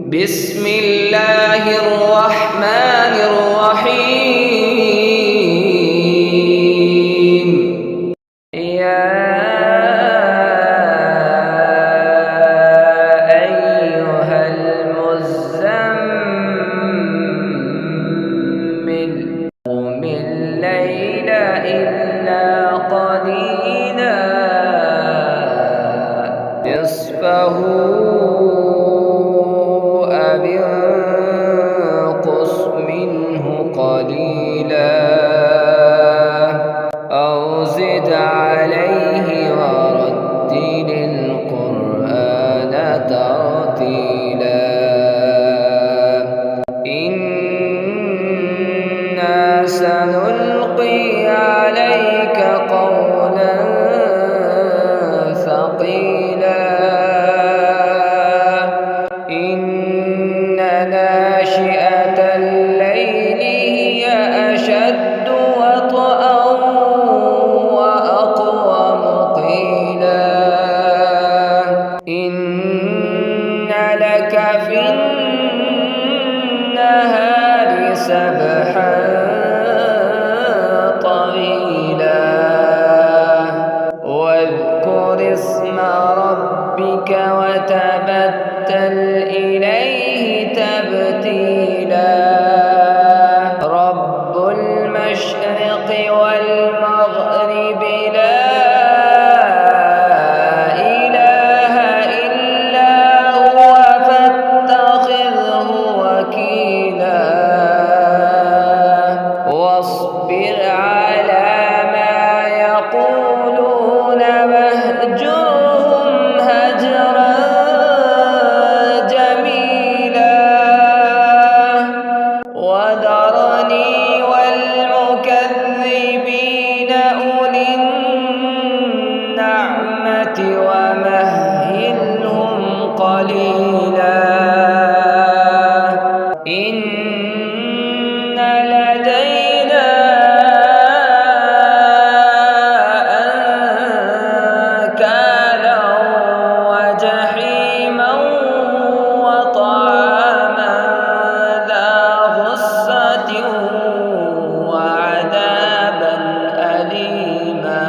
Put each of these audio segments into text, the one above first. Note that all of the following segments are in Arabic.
بسم الله الرحمن الرحيم. يا أيها المزمل قم الليل إلا قليلا نصفه أو انقص منه قليلا أو زد عليه ورتل القرآن ترتيلا إنا سنلقي عليك قولا ثقيلا ناشئة الليل هي أشد وطئا وأقوم قيلا إن لك في النهار سبحا طويلا واذكر اسم ربك وتبتل إليه تبتيلا رب المشرق والمغرب لا إله إلا هو فاتخذه وكيلا واصبر على ما يقولون واهجرهم هجرا وذرني والمكذبين أولي النعمة ومهلهم قليلا إن لدينا أنكالا وجحيما وطعاما وعذابا أليما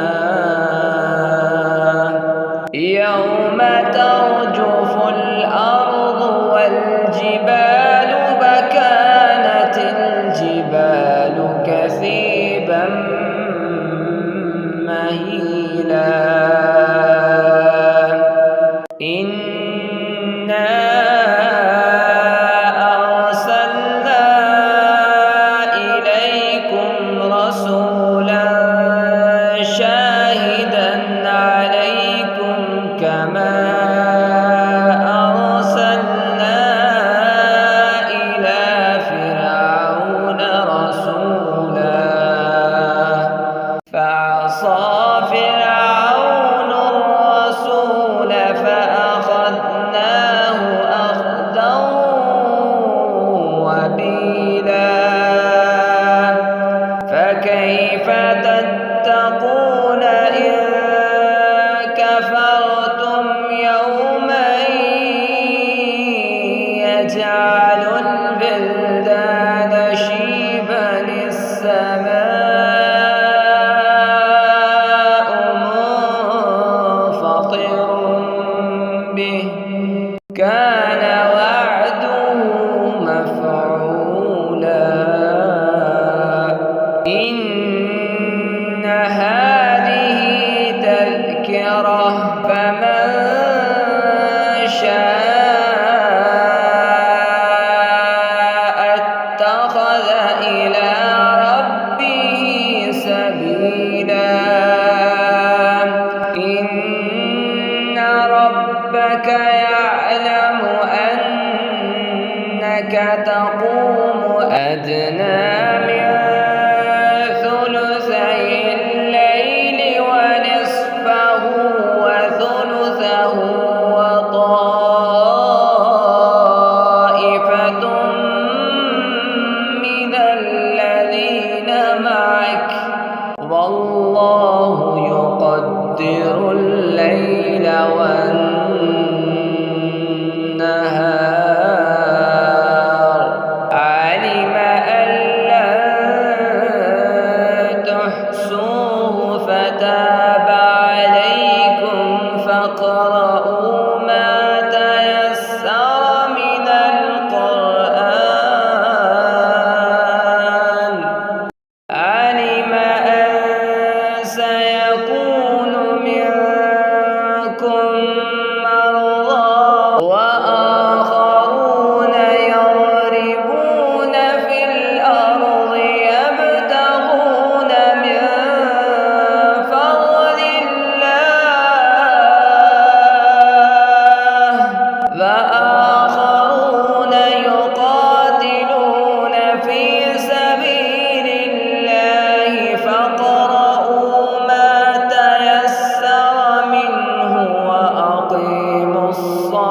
يوم ترجف الأرض والجبال فكانت الجبال كثيبا مهيلا رسولا شاهدا عليكم كما أرسلنا إلى فرعون رسولا فعصى فرعون الرسول فأخذناه أخذا وبيلا فكيف تتقون إن كفرتم يوما يجعل البلدان شيبا السماء منفطر به كان وعده مفعولا إن هذه تذكرة فمن شاء اتخذ إلى ربه سبيلا إن ربك يعلم أنك تقوم أدنى من الليل ونصفه وثلثه وطائفة من الذين معك والله يقدر الليل والنهار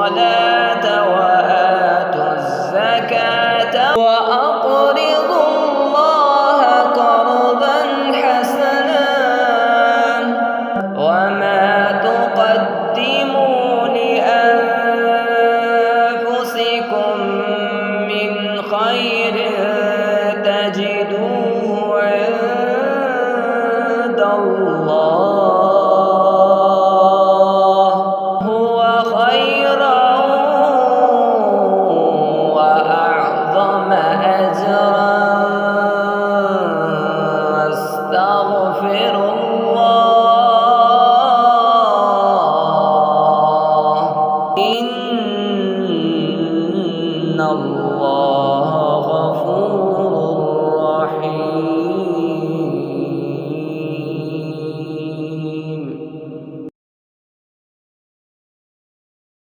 الصلاة وآتوا الزكاة وأقرضوا الله قرضا حسنا وما تقدموا لأنفسكم من خير تجدوه عند الله هو خيرا وأعظم أجرا واستغفر الله إن الله